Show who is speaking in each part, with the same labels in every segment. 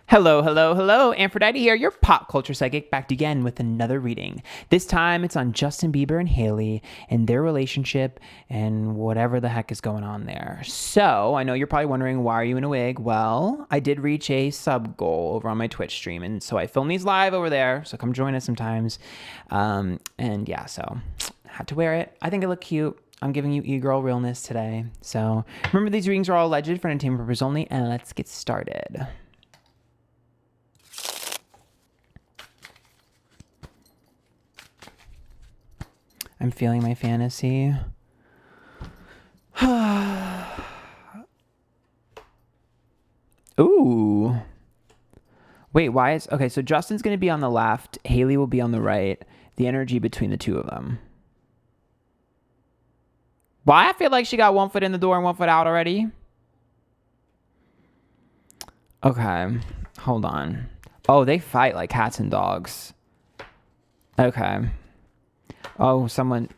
Speaker 1: Hello, hello, hello. Antphrodite here, your pop culture psychic, back again with another reading. This time it's on Justin Bieber and Hailey and their relationship and whatever the heck is going on there. So, I know you're probably wondering, why are you in a wig? Well, I did reach a sub goal over on my Twitch stream, and so I film these live over there, so come join us sometimes. So I had to wear it. I think it looked cute. I'm giving you e-girl realness today. So, remember, these readings are all alleged for entertainment purposes only, and let's get started. I'm feeling my fantasy. Ooh. Wait, why is... Okay, so Justin's going to be on the left. Hailey will be on the right. The energy between the two of them. Why I feel like she got one foot in the door and one foot out already? Okay. Hold on. Oh, they fight like cats and dogs. Okay. Oh, someone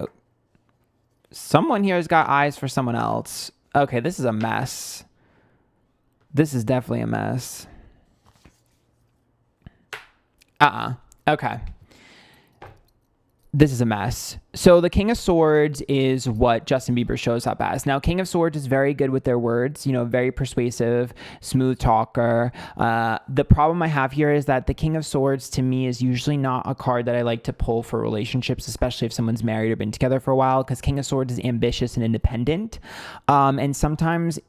Speaker 1: here has got eyes for someone else. Okay, this is a mess. This is definitely a mess. Okay. This is a mess. So the King of Swords is what Justin Bieber shows up as. Now, King of Swords is very good with their words, very persuasive, smooth talker. The problem I have here is that the King of Swords, to me, is usually not a card that I like to pull for relationships, especially if someone's married or been together for a while, because King of Swords is ambitious and independent. And sometimes,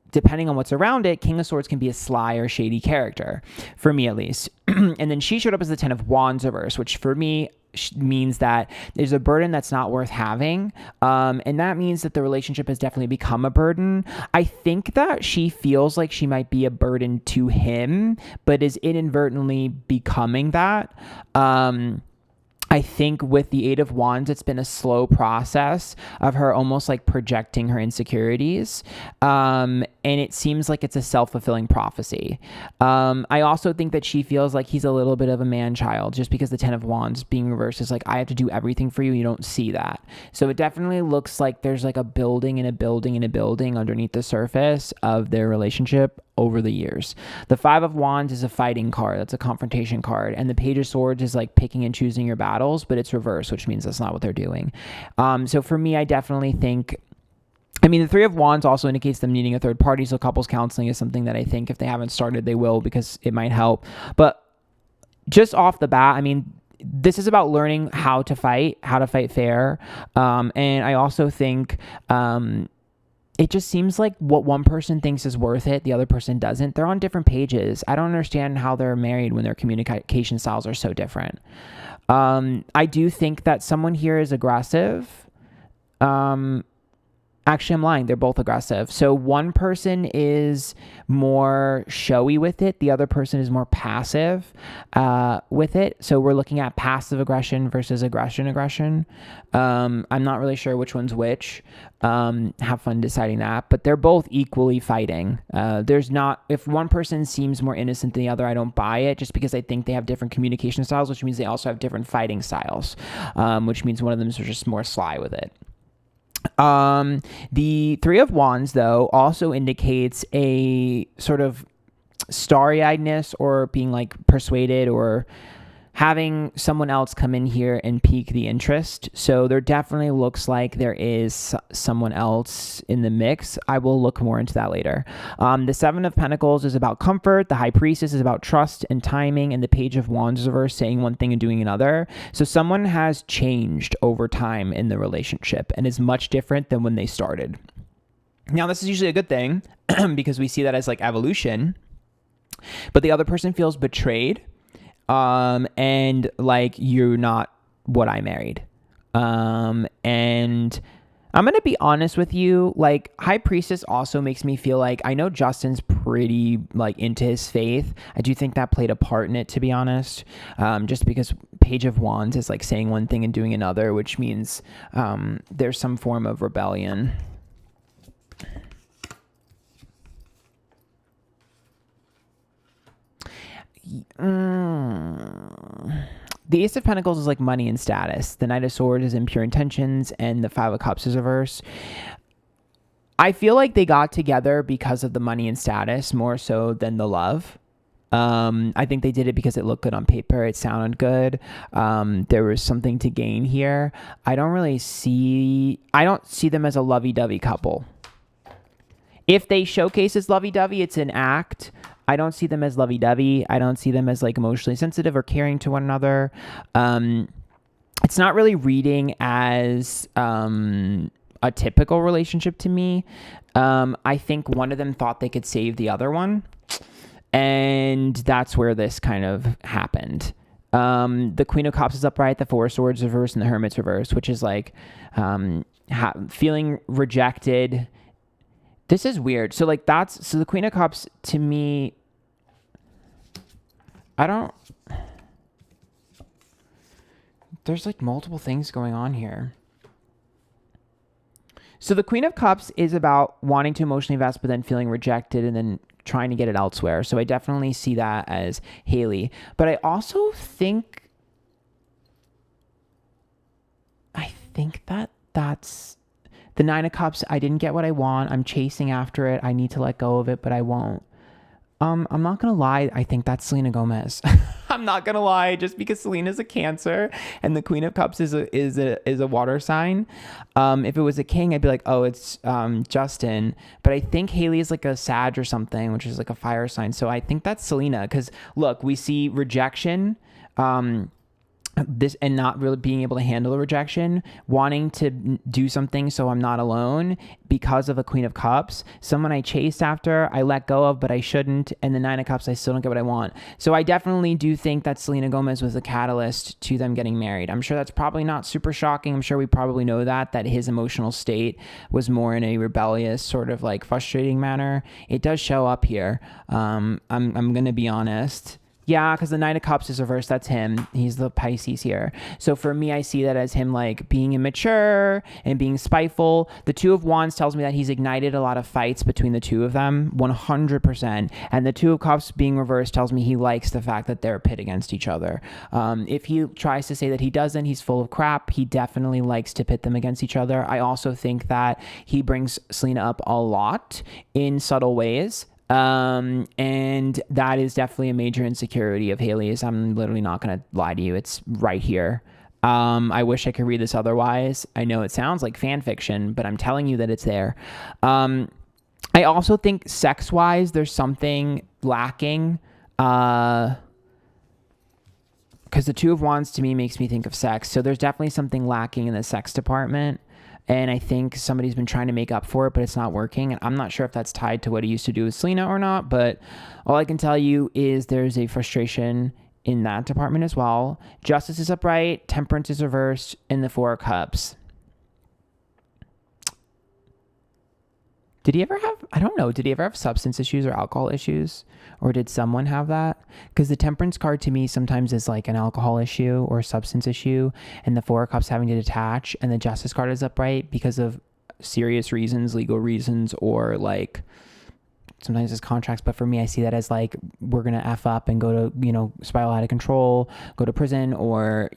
Speaker 1: depending on what's around it, King of Swords can be a sly or shady character, for me at least. And then she showed up as the Ten of Wands reverse, which for me means that there's a burden that's not worth having. And that means that the relationship has definitely become a burden. I think that she feels like she might be a burden to him, but is inadvertently becoming that. I think with the Eight of Wands, it's been a slow process of her almost like projecting her insecurities. And it seems like it's a self-fulfilling prophecy. I also think that she feels like he's a little bit of a man-child, just because the Ten of Wands being reversed is like, I have to do everything for you. You don't see that. So it definitely looks like there's like a building and a building and a building underneath the surface of their relationship over the years. The Five of Wands is a fighting card. That's a confrontation card. And the Page of Swords is like picking and choosing your battles, but it's reversed, which means that's not what they're doing. So for me, I definitely think, the Three of Wands also indicates them needing a third party. So couples counseling is something that I think if they haven't started, they will, because it might help. But just off the bat, this is about learning how to fight fair. And I also think, it just seems like what one person thinks is worth it, the other person doesn't. They're on different pages. I don't understand how they're married when their communication styles are so different. I do think that someone here is aggressive. Actually, I'm lying. They're both aggressive. So one person is more showy with it. The other person is more passive with it. So we're looking at passive aggression versus aggression. I'm not really sure which one's which. Have fun deciding that. But they're both equally fighting. If one person seems more innocent than the other, I don't buy it, just because I think they have different communication styles, which means they also have different fighting styles, which means one of them is just more sly with it. The Three of Wands, though, also indicates a sort of starry-eyedness or being like persuaded or having someone else come in here and pique the interest. So there definitely looks like there is someone else in the mix. I will look more into that later. The Seven of Pentacles is about comfort. The High Priestess is about trust and timing. And the Page of Wands reverse, saying one thing and doing another. So someone has changed over time in the relationship and is much different than when they started. Now, this is usually a good thing because we see that as like evolution. But the other person feels betrayed. And like, you're not what I married. And I'm going to be honest with you, like High Priestess also makes me feel like, I know Justin's pretty like into his faith. I do think that played a part in it, to be honest. Just because Page of Wands is like saying one thing and doing another, which means, there's some form of rebellion. The Ace of Pentacles is like money and status. The Knight of Swords is impure intentions, and the Five of Cups is reverse. I feel like they got together because of the money and status more so than the love. I think they did it because it looked good on paper. It sounded good. There was something to gain here. I don't see them as a lovey-dovey couple. If they showcase as lovey-dovey, it's an act. I don't see them as lovey-dovey. I don't see them as like emotionally sensitive or caring to one another. It's not really reading as a typical relationship to me. I think one of them thought they could save the other one. And that's where this kind of happened. The Queen of Cups is upright, the Four of Swords reversed, and the Hermit's reversed, which is like feeling rejected. This is weird. So like so the Queen of Cups to me, there's like multiple things going on here. So the Queen of Cups is about wanting to emotionally invest, but then feeling rejected and then trying to get it elsewhere. So I definitely see that as Hailey. But I also think that that's the Nine of Cups. I didn't get what I want. I'm chasing after it. I need to let go of it, but I won't. I'm not going to lie. I think that's Selena Gomez. I'm not going to lie, just because Selena's a Cancer and the Queen of Cups is a water sign. If it was a king, I'd be like, oh, it's Justin. But I think Hailey is like a Sag or something, which is like a fire sign. So I think that's Selena, because look, we see rejection, this and not really being able to handle the rejection, wanting to do something so I'm not alone because of a Queen of Cups, someone I chased after, I let go of, but I shouldn't, and the Nine of Cups, I still don't get what I want. So I definitely do think that Selena Gomez was a catalyst to them getting married. I'm sure that's probably not super shocking. I'm sure we probably know that his emotional state was more in a rebellious, sort of like frustrating manner. It does show up here. I'm going to be honest. Yeah, because the Nine of Cups is reversed. That's him. He's the Pisces here. So for me, I see that as him like being immature and being spiteful. The Two of Wands tells me that he's ignited a lot of fights between the two of them, 100%. And the Two of Cups being reversed tells me he likes the fact that they're pit against each other. If he tries to say that he doesn't, he's full of crap. He definitely likes to pit them against each other. I also think that he brings Selena up a lot in subtle ways. And that is definitely a major insecurity of Hailey's. I'm literally not going to lie to you. It's right here. I wish I could read this otherwise. I know it sounds like fan fiction, but I'm telling you that it's there. I also think sex-wise, there's something lacking. Because the Two of Wands to me makes me think of sex. So there's definitely something lacking in the sex department. And I think somebody's been trying to make up for it, but it's not working. And I'm not sure if that's tied to what he used to do with Selena or not. But all I can tell you is there's a frustration in that department as well. Justice is upright, Temperance is reversed, and the Four of Cups. Did he ever have substance issues or alcohol issues? Or did someone have that? Because the Temperance card to me sometimes is like an alcohol issue or a substance issue, and the Four of Cups having to detach, and the Justice card is upright because of serious reasons, legal reasons, or like sometimes it's contracts. But for me, I see that as like, we're going to F up and go to, spiral out of control, go to prison, or,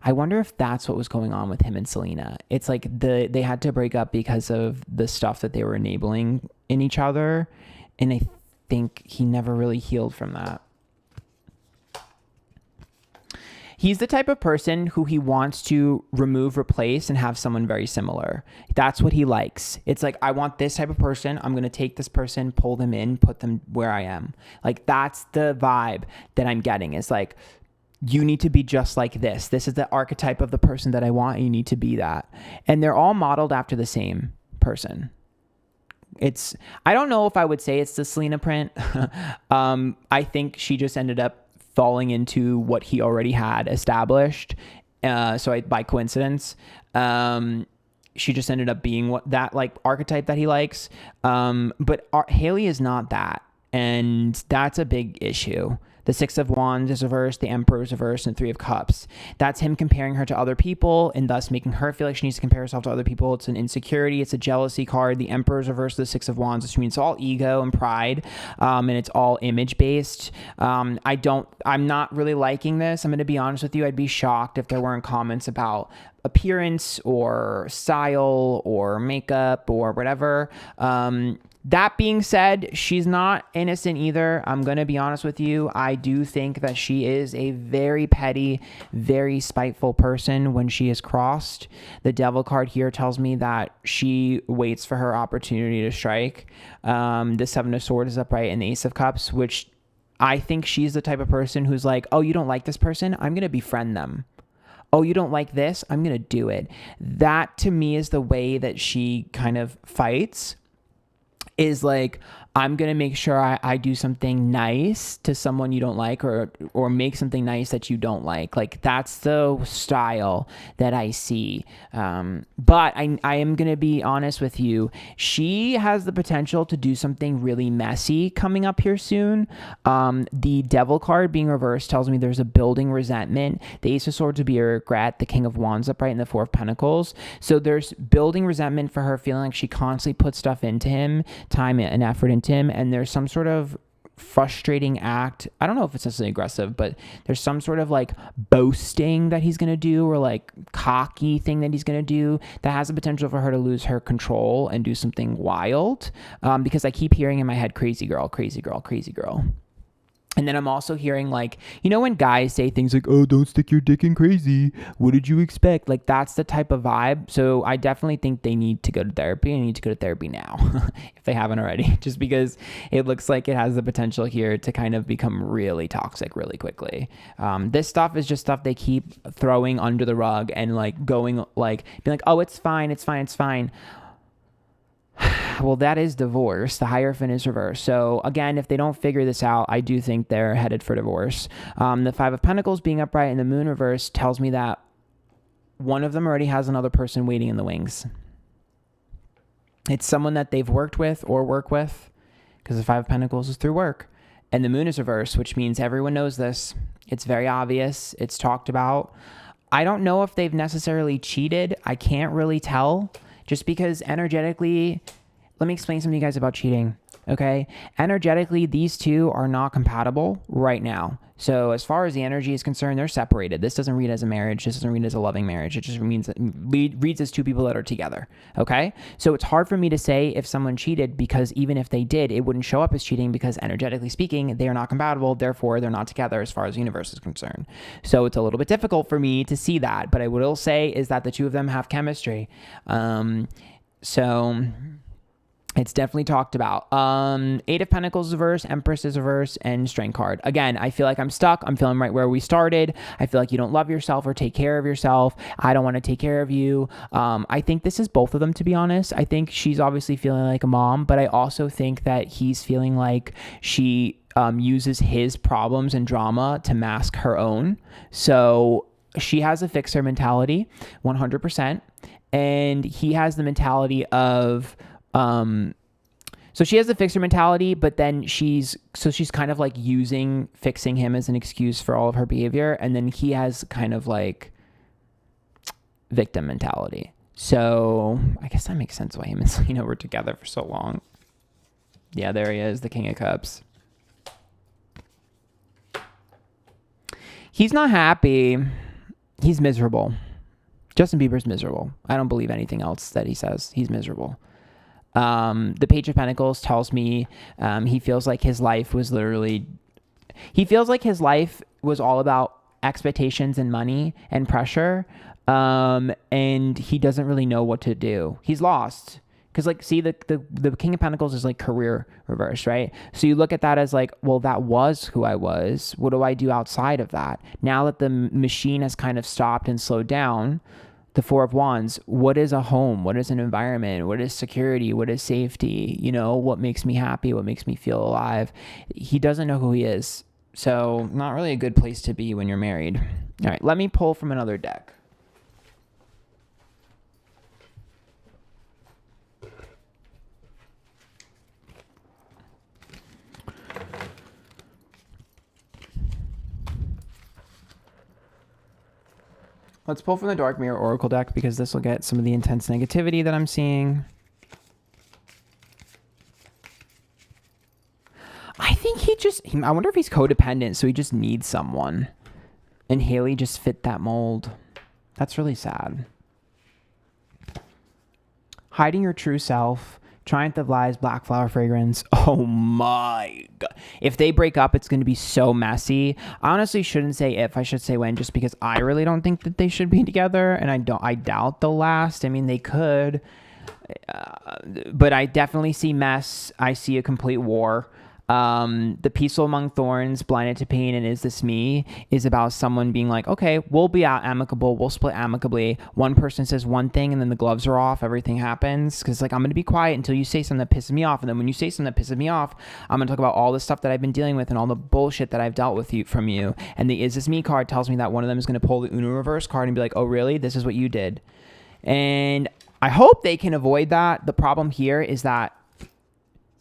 Speaker 1: I wonder if that's what was going on with him and Selena. It's like they had to break up because of the stuff that they were enabling in each other. And I think he never really healed from that. He's the type of person who he wants to remove, replace, and have someone very similar. That's what he likes. It's like, I want this type of person. I'm going to take this person, pull them in, put them where I am. Like, that's the vibe that I'm getting. It's like, you need to be just like this. This is the archetype of the person that I want. And you need to be that. And they're all modeled after the same person. I don't know if I would say it's the Selena print. I think she just ended up falling into what he already had established. By coincidence, she just ended up being that like archetype that he likes. But Hailey is not that. And that's a big issue. The Six of Wands is reversed, the Emperor is reversed, and Three of Cups. That's him comparing her to other people and thus making her feel like she needs to compare herself to other people. It's an insecurity. It's a jealousy card. The Emperor is reversed, the Six of Wands, which means it's all ego and pride, and it's all image-based. I'm not really liking this. I'm going to be honest with you. I'd be shocked if there weren't comments about appearance or style or makeup or whatever. That being said, she's not innocent either. I'm going to be honest with you. I do think that she is a very petty, very spiteful person when she is crossed. The devil card here tells me that she waits for her opportunity to strike. The Seven of Swords is upright and the Ace of Cups, which I think she's the type of person who's like, oh, you don't like this person? I'm going to befriend them. Oh, you don't like this? I'm going to do it. That to me is the way that she kind of fights. Is like, I'm going to make sure I do something nice to someone you don't like, or make something nice that you don't like. Like, that's the style that I see. But I am going to be honest with you. She has the potential to do something really messy coming up here soon. The devil card being reversed tells me there's a building resentment. The Ace of Swords would be a regret. The King of Wands upright and the Four of Pentacles. So there's building resentment for her, feeling like she constantly puts stuff into him, time and effort into him, and there's some sort of frustrating act. I don't know if it's necessarily aggressive, but there's some sort of like boasting that he's going to do, or like cocky thing that he's going to do that has the potential for her to lose her control and do something wild. Because I keep hearing in my head, crazy girl, crazy girl, crazy girl. And then I'm also hearing, like, you know, when guys say things like, oh, don't stick your dick in crazy. What did you expect? Like, that's the type of vibe. So I definitely think they need to go to therapy, and need to go to thrapy now if they haven't already, just because it looks like it has the potential here to kind of become really toxic really quickly. This stuff is just stuff they keep throwing under the rug and like going like, being like, oh, it's fine. It's fine. It's fine. Well, that is divorce. The Hierophant is reversed. So again, if they don't figure this out, I do think they're headed for divorce. The Five of Pentacles being upright and the Moon reversed tells me that one of them already has another person waiting in the wings. It's someone that they've worked with or work with, because the Five of Pentacles is through work. And the Moon is reversed, which means everyone knows this. It's very obvious. It's talked about. I don't know if they've necessarily cheated. I can't really tell. Just because energetically, let me explain something to you guys about cheating, okay? Energetically, these two are not compatible right now. So as far as the energy is concerned, they're separated. This doesn't read as a marriage. This doesn't read as a loving marriage. It just reads as two people that are together, okay? So it's hard for me to say if someone cheated, because even if they did, it wouldn't show up as cheating, because energetically speaking, they are not compatible. Therefore, they're not together as far as the universe is concerned. So it's a little bit difficult for me to see that. But I will say is that the two of them have chemistry. So it's definitely talked about. Eight of Pentacles is reverse, Empress is reverse, and Strength card. Again, I feel like I'm stuck. I'm feeling right where we started. I feel like you don't love yourself or take care of yourself. I don't want to take care of you. I think this is both of them, to be honest. I think she's obviously feeling like a mom, but I also think that he's feeling like she uses his problems and drama to mask her own. So she has a fixer mentality, 100%. And he has the mentality of... so she has the fixer mentality, but then she's kind of like using fixing him as an excuse for all of her behavior. And then he has kind of like victim mentality. So I guess that makes sense why him and Selena were together for so long. Yeah, there he is, the King of Cups. He's not happy. He's miserable. Justin Bieber's miserable. I don't believe anything else that he says. He's miserable. The Page of Pentacles tells me he feels like his life was all about expectations and money and pressure, and he doesn't really know what to do. He's lost. Because, like, see, the King of Pentacles is, like, career reverse, right? So you look at that as, like, well, that was who I was. What do I do outside of that? Now that the machine has kind of stopped and slowed down, the Four of Wands, what is a home? What is an environment? What is security? What is safety? You know, what makes me happy? What makes me feel alive? He doesn't know who he is. So not really a good place to be when you're married. All right, let me pull from another deck. Let's pull from the Dark Mirror Oracle deck, because this will get some of the intense negativity that I'm seeing. I think I wonder if he's codependent, so he just needs someone. And Hailey just fit that mold. That's really sad. Hiding your true self, Triumph of Lies, Black Flower Fragrance. Oh my God. If they break up, it's going to be so messy. I honestly shouldn't say if, I should say when, just because I really don't think that they should be together. And I doubt they'll last. I mean, they could. But I definitely see mess. I see a complete war. The Peaceful Among Thorns, Blinded to Pain, and Is This Me is about someone being like, okay, we'll be out amicable, we'll split amicably. One person says one thing and then the gloves are off, everything happens. Because like, I'm going to be quiet until you say something that pisses me off. And then when you say something that pisses me off, I'm going to talk about all the stuff that I've been dealing with and all the bullshit that I've dealt with from you. And the Is This Me card tells me that one of them is going to pull the Uno reverse card and be like, oh really? This is what you did. And I hope they can avoid that. The problem here is that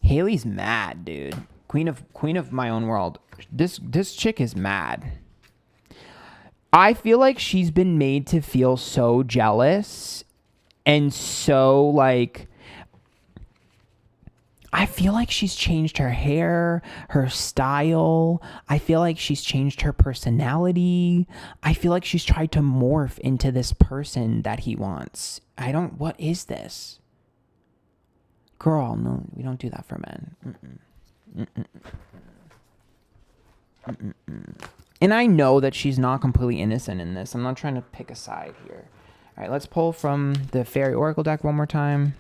Speaker 1: Hailey's mad, dude. Queen of my own world. This chick is mad. I feel like she's been made to feel so jealous and so like, I feel like she's changed her hair, her style. I feel like she's changed her personality. I feel like she's tried to morph into this person that he wants. What is this? Girl, no, we don't do that for men. And I know that she's not completely innocent in this. I'm not trying to pick a side here. All right, let's pull from the Fairy Oracle deck one more time.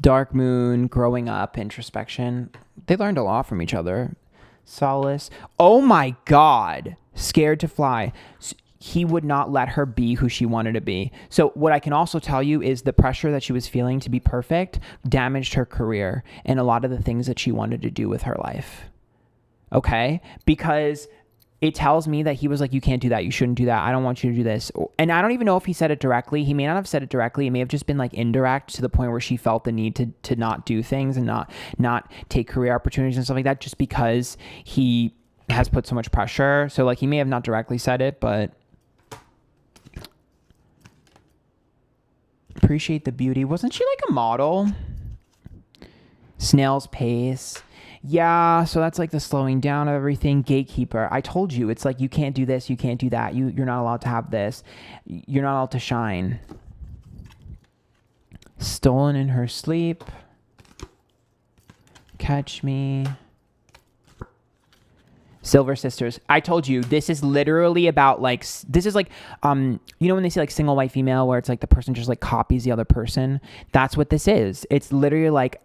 Speaker 1: Dark Moon, growing up, introspection. They learned a lot from each other. Solace. Oh my God. Scared to fly. He would not let her be who she wanted to be. So what I can also tell you is the pressure that she was feeling to be perfect damaged her career and a lot of the things that she wanted to do with her life. Okay? Because it tells me that he was like, you can't do that. You shouldn't do that. I don't want you to do this. And I don't even know if he said it directly. He may not have said it directly. It may have just been like indirect to the point where she felt the need to not do things and not take career opportunities and stuff like that just because he has put so much pressure. So like he may have not directly said it, but appreciate the beauty. Wasn't she like a model? Snail's Pace. Yeah, so that's like the slowing down of everything. Gatekeeper. I told you, it's like you can't do this, you can't do that. You're not allowed to have this. You're not allowed to shine. Stolen in her sleep. Catch me. Silver Sisters. I told you, this is literally about like, this is like, you know when they say like single white female where it's like the person just like copies the other person? That's what this is. It's literally like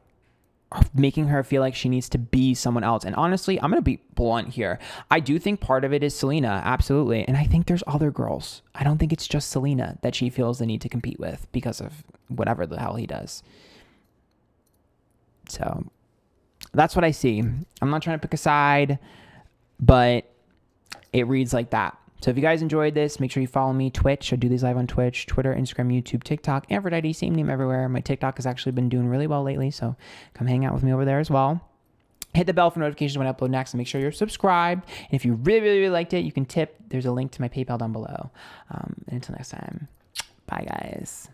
Speaker 1: making her feel like she needs to be someone else. And honestly, I'm going to be blunt here. I do think part of it is Selena. Absolutely. And I think there's other girls. I don't think it's just Selena that she feels the need to compete with because of whatever the hell he does. So that's what I see. I'm not trying to pick a side, but it reads like that. So if you guys enjoyed this, make sure you follow me, Twitch. I do these live on Twitch, Twitter, Instagram, YouTube, TikTok, Antphrodite, same name everywhere. My TikTok has actually been doing really well lately, so come hang out with me over there as well. Hit the bell for notifications when I upload next and make sure you're subscribed. And if you really, really, really liked it, you can tip. There's a link to my PayPal down below. And until next time, bye guys.